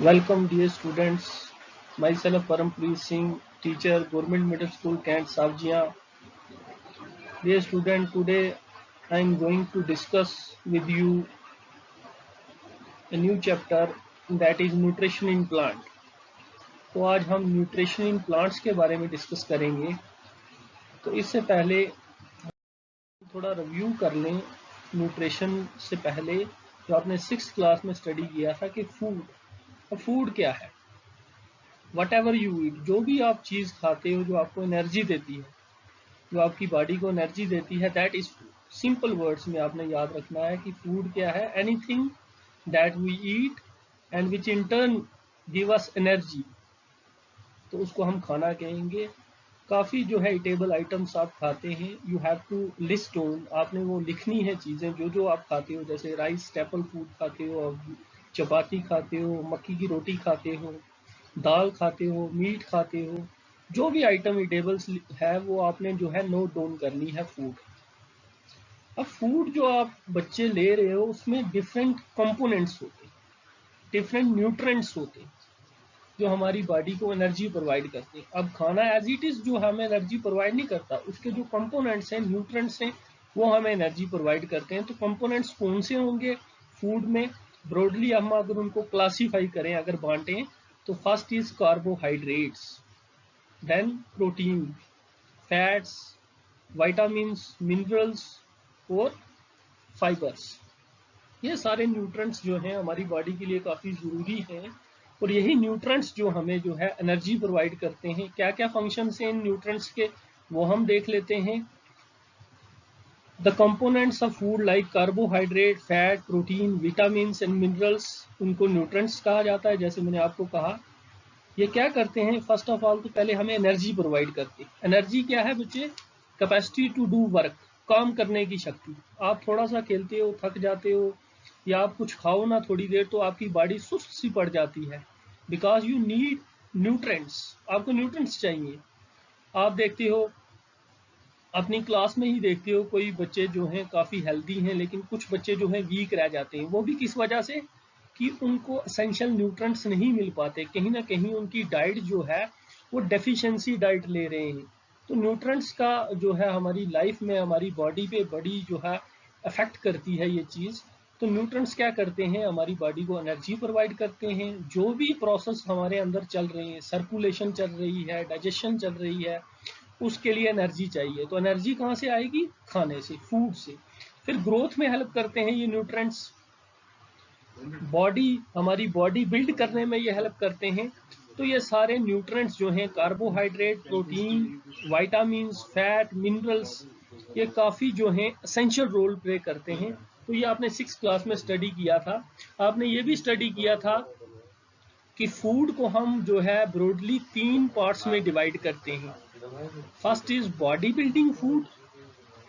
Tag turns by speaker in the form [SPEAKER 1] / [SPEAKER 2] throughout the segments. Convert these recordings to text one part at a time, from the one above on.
[SPEAKER 1] Welcome dear students, myself Parampreet Singh, teacher, Government Middle School, Kent, Savjia. Dear student, today I am going to discuss with you a new chapter that is nutrition in plant. तो आज हम nutrition in plants के बारे में discuss करेंगे। तो इससे पहले थोड़ा रिव्यू कर लें न्यूट्रिशन से पहले जो आपने 6th क्लास में स्टडी किया था कि फूड क्या है। वट एवर यू ईट, जो भी आप चीज़ खाते हो जो आपको एनर्जी देती है, जो आपकी बॉडी को एनर्जी देती है, that is food. Simple words में आपने याद रखना है कि फूड क्या है। Anything that we eat and which in turn give us energy, तो उसको हम खाना कहेंगे। काफ़ी जो है ईटेबल आइटम्स आप खाते हैं, you have to list on, आपने वो लिखनी है चीज़ें जो जो आप खाते हो। जैसे राइस स्टेपल फूड खाते हो, चपाती खाते हो, मक्की की रोटी खाते हो, दाल खाते हो, मीट खाते हो, जो भी आइटम ईटेबल्स है वो आपने जो है नोट डाउन करनी है फूड। अब फूड जो आप बच्चे ले रहे हो उसमें डिफरेंट कंपोनेंट्स होते हैं, डिफरेंट न्यूट्रेंट्स होते हैं जो हमारी बॉडी को एनर्जी प्रोवाइड करते हैं। अब खाना एज इट इज जो हमें एनर्जी प्रोवाइड नहीं करता, उसके जो कंपोनेंट्स हैं, न्यूट्रेंट्स हैं, वो हमें एनर्जी प्रोवाइड करते हैं। तो कंपोनेंट्स कौन से होंगे फूड में? ब्रॉडली हम अगर उनको क्लासीफाई करें, अगर बांटें, तो first is carbohydrates, then protein, fats, vitamins, minerals और फाइबर्स। ये सारे न्यूट्रेंट्स जो हैं हमारी बॉडी के लिए काफ़ी ज़रूरी हैं, और यही न्यूट्रेंट्स जो हमें जो है एनर्जी प्रोवाइड करते हैं। क्या क्या फंक्शंस हैं इन न्यूट्रेंट्स के, वो हम देख लेते हैं। The components of food like carbohydrate, fat, protein, vitamins and minerals, उनको न्यूट्रेंट्स कहा जाता है। जैसे मैंने आपको कहा, ये क्या करते हैं? फर्स्ट ऑफ ऑल तो पहले हमें एनर्जी प्रोवाइड करते हैं। एनर्जी क्या है बच्चे? कैपेसिटी टू डू वर्क, काम करने की शक्ति। आप थोड़ा सा खेलते हो, थक जाते हो, या आप कुछ खाओ ना थोड़ी देर, तो आपकी बॉडी सुस्त सी पड़ जाती है, बिकॉज यू नीड न्यूट्रेंट्स। आपको न्यूट्रेंट्स चाहिए। आप देखते हो, अपनी क्लास में ही देखते हो, कोई बच्चे जो हैं काफ़ी हेल्दी हैं, लेकिन कुछ बच्चे जो हैं वीक रह जाते हैं। वो भी किस वजह से? कि उनको एसेंशियल न्यूट्रेंट्स नहीं मिल पाते। कहीं ना कहीं उनकी डाइट जो है वो डेफिशिएंसी डाइट ले रहे हैं। तो न्यूट्रेंट्स का जो है हमारी लाइफ में, हमारी बॉडी पे बड़ी जो है अफेक्ट करती है ये चीज़। तो न्यूट्रेंट्स क्या करते हैं? हमारी बॉडी को एनर्जी प्रोवाइड करते हैं। जो भी प्रोसेस हमारे अंदर चल रहे हैं, सर्कुलेशन चल रही है, डाइजेशन चल रही है, उसके लिए एनर्जी चाहिए। तो एनर्जी कहाँ से आएगी? खाने से, फूड से। फिर ग्रोथ में हेल्प करते हैं ये न्यूट्रेंट्स। हमारी बॉडी बिल्ड करने में ये हेल्प करते हैं। तो ये सारे न्यूट्रेंट्स जो हैं, carbohydrate, protein, vitamins, fat, minerals, ये काफ़ी जो हैं एसेंशियल रोल प्ले करते हैं। तो ये आपने 6th क्लास में स्टडी किया था। आपने ये भी स्टडी किया था कि फूड को हम जो है ब्रॉडली 3 पार्ट्स में डिवाइड करते हैं। First is body building food,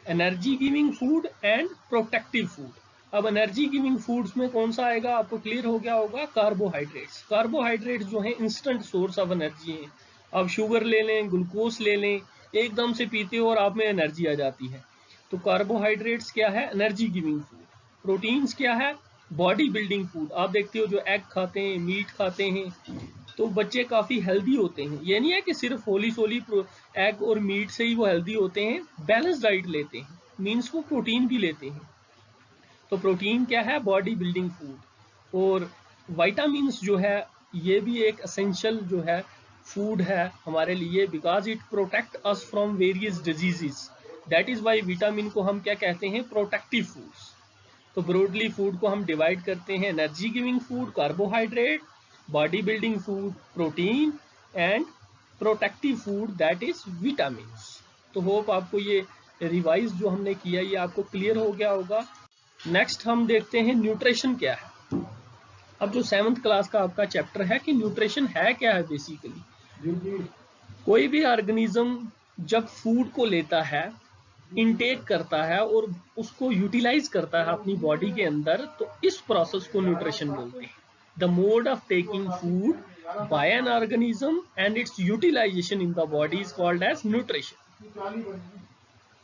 [SPEAKER 1] energy giving food and protective food. अब एनर्जी गिविंग फूड्स में कौन सा आएगा? आपको क्लियर हो गया होगा, कार्बोहाइड्रेट्स। कार्बोहाइड्रेट्स जो है इंस्टेंट सोर्स ऑफ एनर्जी है। आप शुगर ले लें, ग्लूकोज ले लें, एकदम से पीते हो और आप में एनर्जी आ जाती है। तो कार्बोहाइड्रेट्स क्या है? Energy giving food. प्रोटीन्स क्या है? Body building food. आप देखते हो जो एग खाते हैं, मीट खाते हैं, तो बच्चे काफ़ी हेल्दी होते हैं। ये नहीं है कि सिर्फ होली सोली एग और मीट से ही वो हेल्दी होते हैं, बैलेंस डाइट लेते हैं, मीन्स वो प्रोटीन भी लेते हैं। तो प्रोटीन क्या है? Body building food. और विटामिन्स जो है ये भी एक एसेंशियल जो है फूड है हमारे लिए, because it protect us from various diseases. That is why vitamin को हम क्या कहते हैं? Protective foods. तो ब्रॉडली फूड को हम डिवाइड करते हैं: energy giving food carbohydrate, body building food protein, and protective food that is vitamins. तो होप आपको ये रिवाइज जो हमने किया ये आपको क्लियर हो गया होगा। नेक्स्ट हम देखते हैं न्यूट्रिशन क्या है। अब जो 7th क्लास का आपका चैप्टर है कि न्यूट्रिशन है क्या है। बेसिकली कोई भी ऑर्गेनिज्म जब फूड को लेता है, इनटेक करता है और उसको यूटिलाइज करता है अपनी बॉडी के अंदर, तो इस प्रोसेस को न्यूट्रिशन बोलते हैं। The mode of taking food by an organism and its utilisation in the body is called as nutrition.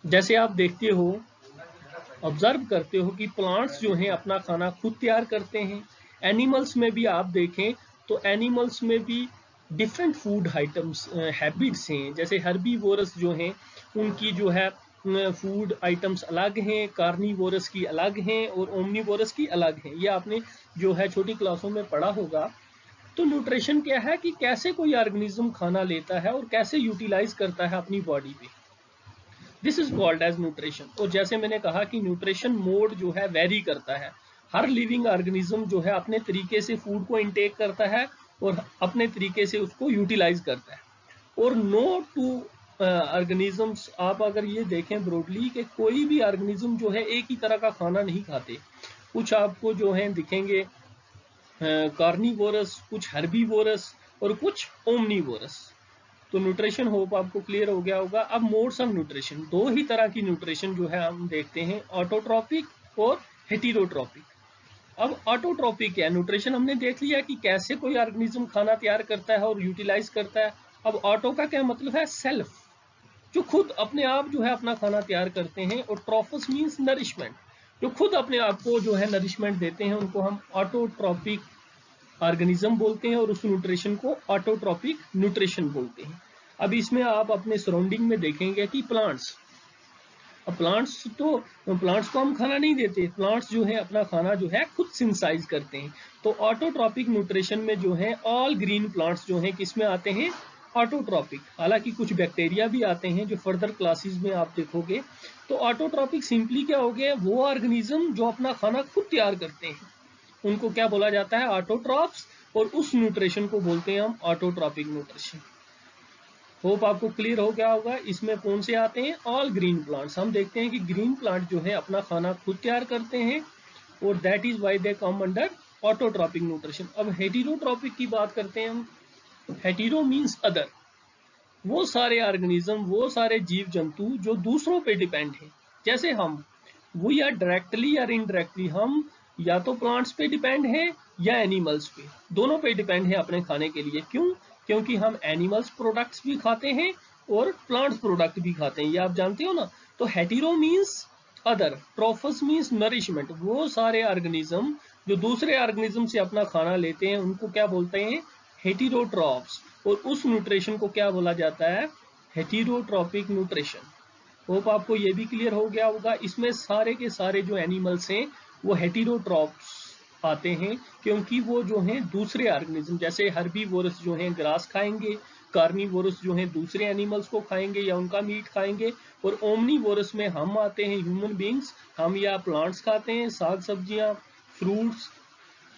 [SPEAKER 1] जैसे आप देखते हो, ऑब्जर्व करते हो कि प्लांट्स जो हैं अपना खाना खुद तैयार करते हैं। एनिमल्स में भी आप देखें तो एनिमल्स में भी डिफरेंट फूड आइटम्स हैबिट्स हैं। जैसे हर्बीवोरस जो हैं उनकी जो है फूड आइटम्स अलग हैं, कार्निवोरस की अलग हैं और ओमनीवोरस की अलग हैं। ये आपने जो है छोटी क्लासों में पढ़ा होगा। तो न्यूट्रिशन क्या है कि कैसे कोई ऑर्गेनिज्म खाना लेता है और कैसे यूटिलाइज करता है अपनी बॉडी पे, this is called as nutrition. और जैसे मैंने कहा कि न्यूट्रिशन मोड जो है वेरी करता है। हर लिविंग ऑर्गेनिज्म जो है अपने तरीके से फूड को इनटेक करता है और अपने तरीके से उसको यूटिलाइज करता है। और नो टू ऑर्गेनिजम्स, आप अगर ये देखें ब्रॉडली कि कोई भी ऑर्गेनिज्म जो है एक ही तरह का खाना नहीं खाते। कुछ आपको जो है दिखेंगे कार्निवोरस, कुछ हर्बीवोरस और कुछ ओमनीवोरस। तो न्यूट्रिशन होप आपको क्लियर हो गया होगा। अब मोड्स ऑफ न्यूट्रिशन, दो ही तरह की न्यूट्रिशन जो है हम देखते हैं, ऑटोट्रॉपिक और हेटेरोट्रॉपिक। अब ऑटोट्रॉपिक क्या है? न्यूट्रिशन हमने देख लिया कि कैसे कोई ऑर्गेनिज्म खाना तैयार करता है और यूटिलाइज करता है। अब ऑटो का क्या मतलब है? सेल्फ, जो खुद अपने आप जो है अपना खाना तैयार करते हैं। और ट्रॉफस मीन्स नरिशमेंट, जो खुद अपने आप को जो है नरिशमेंट देते हैं, उनको हम ऑटोट्रॉपिक ऑर्गेनिज्म बोलते हैं और उस न्यूट्रिशन को ऑटोट्रॉपिक न्यूट्रिशन बोलते हैं। अब इसमें आप अपने सराउंडिंग में देखेंगे कि प्लांट्स, अब प्लांट्स को हम खाना नहीं देते। प्लांट्स जो है अपना खाना जो है खुद सिंथेसाइज करते हैं। तो ऑटोट्रॉपिक न्यूट्रिशन में जो है ऑल ग्रीन प्लांट्स जो हैं किसमें आते हैं? ऑटोट्रॉपिक। हालांकि कुछ बैक्टीरिया भी आते हैं जो फर्दर क्लासेस में आप देखोगे। तो ऑटोट्रॉपिक सिंपली क्या हो गया? वो ऑर्गेनिज्म जो अपना खाना खुद तैयार करते हैं, उनको क्या बोला जाता है? ऑटोट्रॉप्स। और उस न्यूट्रिशन को बोलते हैं हम ऑटोट्रॉपिक न्यूट्रिशन। होप आपको क्लियर हो गया होगा। इसमें कौन से आते हैं? All green plants. हम देखते हैं कि ग्रीन प्लांट जो है अपना खाना खुद तैयार करते हैं और that is why they come under autotrophic nutrition. अब हेटेरोट्रॉपिक की बात करते हैं हम। हेटेरो मीन्स अदर, वो सारे ऑर्गेनिज्म, वो सारे जीव जंतु जो दूसरों पे डिपेंड है। जैसे हम, वो या डायरेक्टली या इनडायरेक्टली, हम या तो प्लांट्स पे डिपेंड है या एनिमल्स पे, दोनों पे डिपेंड है अपने खाने के लिए। क्यों? क्योंकि हम एनिमल्स प्रोडक्ट्स भी खाते हैं और प्लांट्स प्रोडक्ट भी खाते हैं, ये आप जानते हो ना। तो hetero means other, trophos means nourishment. वो सारे ऑर्गेनिज्म जो दूसरे ऑर्गेनिज्म से अपना खाना लेते हैं उनको क्या बोलते हैं? हेटेरोट्रॉप्स। और उस न्यूट्रिशन को क्या बोला जाता है? Heterotrophic nutrition. होप आपको ये भी क्लियर हो गया होगा। इसमें सारे के सारे जो एनिमल्स हैं वो हेटेरोट्रॉप्स आते हैं, क्योंकि वो जो हैं दूसरे ऑर्गेनिज्म, जैसे हर्बीवोरस जो हैं ग्रास खाएंगे, कार्निवोरस जो हैं दूसरे एनिमल्स को खाएंगे या उनका मीट खाएंगे, और ओमनीवोरस में हम आते हैं ह्यूमन बींग्स, हम या प्लांट्स खाते हैं, साग सब्जियां, फ्रूट्स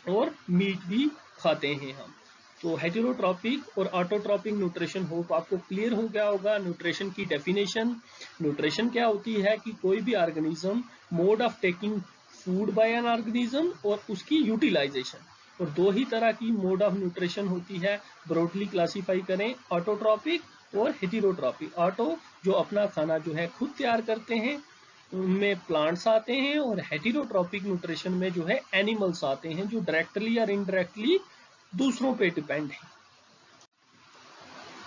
[SPEAKER 1] और मीट भी खाते हैं हम। तो हेटेरोट्रॉपिक और ऑटोट्रॉपिक न्यूट्रिशन होप आपको क्लियर हो गया होगा। न्यूट्रिशन की डेफिनेशन, न्यूट्रिशन क्या होती है कि कोई भी organism, mode of taking food by an organism और उसकी यूटिलाइजेशन। और दो ही तरह की मोड ऑफ न्यूट्रिशन होती है, ब्रॉडली क्लासीफाई करें, ऑटोट्रॉपिक और हेटेरोट्रॉपिक। ऑटो जो अपना खाना जो है खुद तैयार करते हैं, उनमें प्लांट्स आते हैं, और हेटेरोट्रॉपिक न्यूट्रिशन में जो है एनिमल्स आते हैं जो डायरेक्टली या इनडायरेक्टली दूसरों पे डिपेंड है।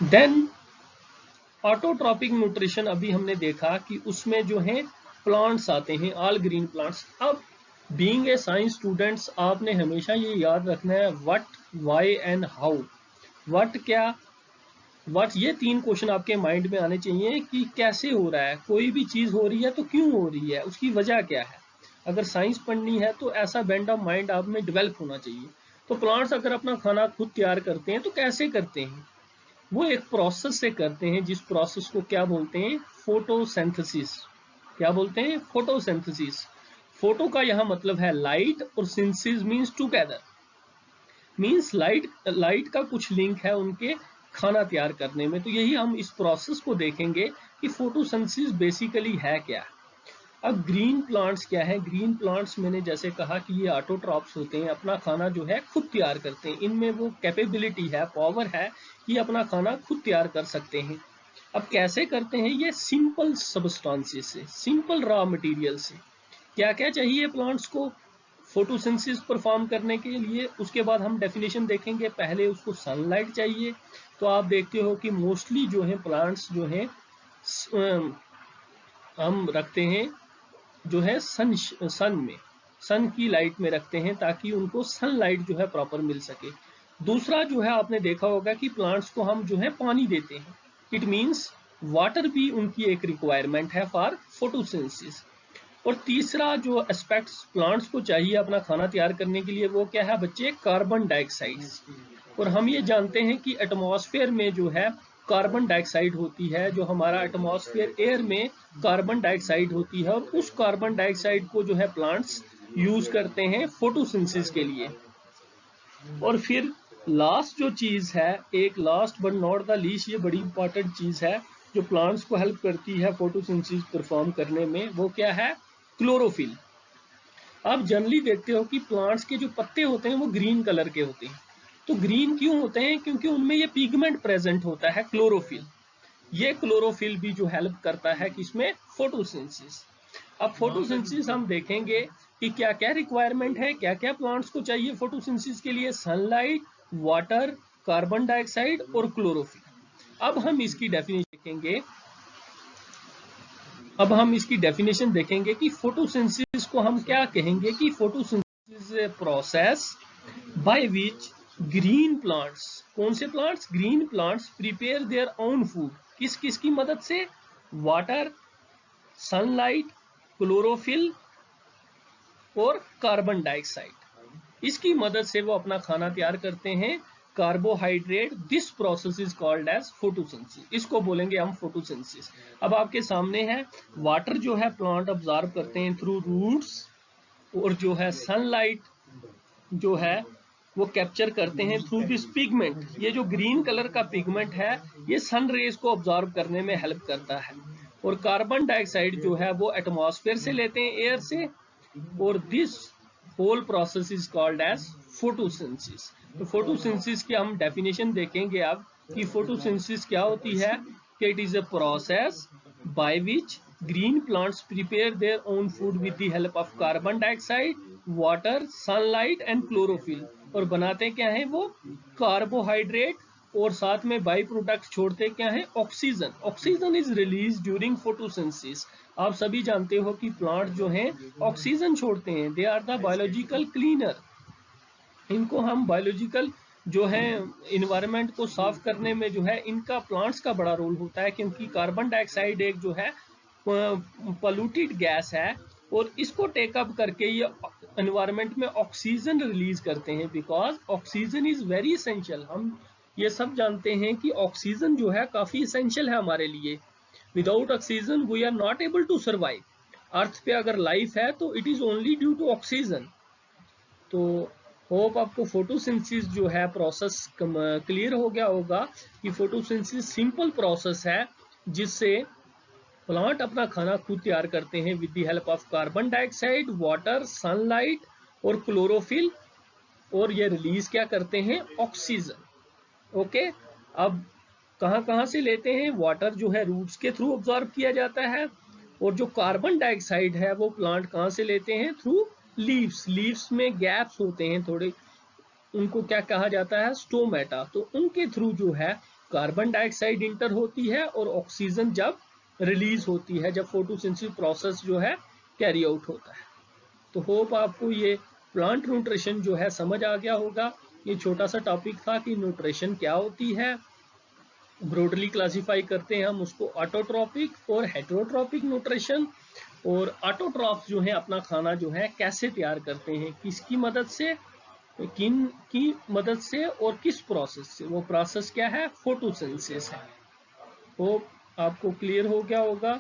[SPEAKER 1] देन ऑटोट्रॉपिक न्यूट्रिशन अभी हमने देखा कि उसमें जो है प्लांट्स आते हैं, ऑल ग्रीन प्लांट्स। अब बीइंग ए साइंस स्टूडेंट्स, आपने हमेशा ये याद रखना है what, why and how. What क्या, व्हाट, ये तीन क्वेश्चन आपके माइंड में आने चाहिए कि कैसे हो रहा है, कोई भी चीज हो रही है तो क्यों हो रही है, उसकी वजह क्या है। अगर साइंस पढ़नी है तो ऐसा बेंड ऑफ माइंड आप में डेवलप होना चाहिए। तो प्लांट्स अगर अपना खाना खुद तैयार करते हैं तो कैसे करते हैं? वो एक प्रोसेस से करते हैं, जिस प्रोसेस को क्या बोलते हैं? फोटोसिंथेसिस। क्या बोलते हैं? फोटोसिंथेसिस। फोटो का यहाँ मतलब है लाइट और synthesis means together, means light का कुछ लिंक है उनके खाना तैयार करने में। तो यही हम इस प्रोसेस को देखेंगे कि फोटोसिंथेसिस बेसिकली है क्या। अब ग्रीन प्लांट्स क्या है? ग्रीन प्लांट्स मैंने जैसे कहा कि ये ऑटोट्रॉप्स होते हैं, अपना खाना जो है खुद तैयार करते हैं। इनमें वो कैपेबिलिटी है, पावर है कि अपना खाना खुद तैयार कर सकते हैं। अब कैसे करते हैं? ये सिंपल सब्सटेंसेस से, सिंपल रॉ मटेरियल से। क्या क्या चाहिए प्लांट्स को फोटोसिंथेसिस परफॉर्म करने के लिए? उसके बाद हम डेफिनेशन देखेंगे। पहले उसको सनलाइट चाहिए। तो आप देखते हो कि मोस्टली जो है प्लांट्स जो है हम रखते हैं जो है सन में, सन की लाइट में रखते हैं ताकि उनको सनलाइट जो है प्रॉपर मिल सके। दूसरा जो है आपने देखा होगा कि प्लांट्स को हम जो है पानी देते हैं, इट मीन्स वाटर भी उनकी एक रिक्वायरमेंट है फॉर फोटोसिंथेसिस। और तीसरा जो एस्पेक्ट्स प्लांट्स को चाहिए अपना खाना तैयार करने के लिए वो क्या है बच्चे, कार्बन डाइऑक्साइड। और हम ये जानते हैं कि एटमॉस्फेयर में जो है कार्बन डाइऑक्साइड होती है, जो हमारा एटमॉस्फेयर एयर में कार्बन डाइऑक्साइड होती है, और उस कार्बन डाइऑक्साइड को जो है प्लांट्स यूज करते हैं फोटोसिंथेसिस के लिए। और फिर लास्ट जो चीज है, एक last but not the least, ये बड़ी इंपॉर्टेंट चीज है जो प्लांट्स को हेल्प करती है फोटोसिंथेसिस परफॉर्म करने में, वो क्या है, क्लोरोफिल। आप जनरली देखते हो कि प्लांट्स के जो पत्ते होते हैं वो ग्रीन कलर के होते हैं। तो ग्रीन क्यों होते हैं, क्योंकि उनमें ये पिगमेंट प्रेजेंट होता है क्लोरोफिल। ये क्लोरोफिल भी जो हेल्प करता है किसमें, फोटोसिंथेसिस। अब फोटोसिंथेसिस हम देखेंगे कि क्या क्या रिक्वायरमेंट है, क्या क्या प्लांट्स को चाहिए फोटोसिंथेसिस के लिए, सनलाइट, वाटर, कार्बन डाइऑक्साइड और क्लोरोफिल। अब हम इसकी डेफिनेशन देखेंगे कि फोटोसिंथेसिस को हम क्या कहेंगे, कि photosynthesis is a process by which green plants, कौन से plants, green plants prepare their own food, किस किस की मदद से, वाटर, सनलाइट, क्लोरोफिल और कार्बन डाइऑक्साइड, इसकी मदद से वो अपना खाना तैयार करते हैं, carbohydrate. This process is called as photosynthesis, इसको बोलेंगे हम फोटोसिंथेसिस। अब आपके सामने है, वाटर जो है प्लांट ऑब्जर्व करते हैं थ्रू रूट्स, और जो है सनलाइट जो है वो कैप्चर करते हैं थ्रू दिस पिगमेंट। ये जो ग्रीन कलर का पिगमेंट है ये सन रेज को ऑब्जर्व करने में हेल्प करता है। और कार्बन डाइऑक्साइड जो है वो एटमॉस्फेयर से लेते हैं, एयर से। और this whole process is called as photosynthesis. तो फोटोसिंथेसिस की हम डेफिनेशन देखेंगे अब कि फोटोसिंथेसिस क्या होती है, कि it is a process by which green plants prepare their own food with the help of carbon dioxide, water, sunlight and chlorophyll. और बनाते क्या है वो, कार्बोहाइड्रेट, और साथ में बाई प्रोडक्ट छोड़ते क्या है, oxygen. Oxygen is release during photosynthesis. आप सभी जानते हो कि प्लांट जो हैं ऑक्सीजन छोड़ते हैं, they are the biological cleaner. इनको हम बायोलॉजिकल जो है इन्वायरमेंट को साफ करने में जो है इनका, प्लांट्स का बड़ा रोल होता है, क्योंकि कार्बन डाइऑक्साइड एक जो है पोल्यूटेड गैस है, और इसको टेकअप करके ये एनवायरनमेंट में ऑक्सीजन रिलीज करते हैं, because oxygen is very essential. हम ये सब जानते हैं कि ऑक्सीजन जो है काफी इसेंशियल है हमारे लिए। Without oxygen we are not able to survive. Earth पे अगर लाइफ है तो it is only due to oxygen. तो होप आपको फोटोसिंथेसिस जो है प्रोसेस क्लियर हो गया होगा कि फोटोसिंथेसिस सिंपल प्रोसेस है जिससे प्लांट अपना खाना खुद तैयार करते हैं with the help of carbon dioxide, water, sunlight और क्लोरोफिल, और ये रिलीज क्या करते हैं, ऑक्सीजन। ओके, अब कहाँ कहाँ से लेते हैं, वाटर जो है रूट्स के थ्रू ऑब्जॉर्व किया जाता है, और जो कार्बन डाइऑक्साइड है वो प्लांट कहाँ से लेते हैं, थ्रू लीव्स। लीव्स में गैप्स होते हैं थोड़े, उनको क्या कहा जाता है, स्टोमेटा। तो उनके थ्रू जो है कार्बन डाइऑक्साइड इंटर होती है और ऑक्सीजन जब रिलीज होती है, जब फोटोसिंथेसिस प्रोसेस जो है कैरी आउट होता है। तो होप आपको ये प्लांट न्यूट्रिशन जो है समझ आ गया होगा। ये छोटा सा टॉपिक था कि न्यूट्रिशन क्या होती है। ब्रॉडली क्लासिफाई करते हैं हम उसको ऑटोट्रॉपिक और हेटेरोट्रॉपिक न्यूट्रिशन। और ऑटोट्रॉफ जो है अपना खाना जो है कैसे तैयार करते हैं, किसकी मदद से, किन की मदद से और किस प्रोसेस से, वो प्रोसेस क्या है, फोटोसिंथेसिस है। होप आपको क्लियर हो गया होगा।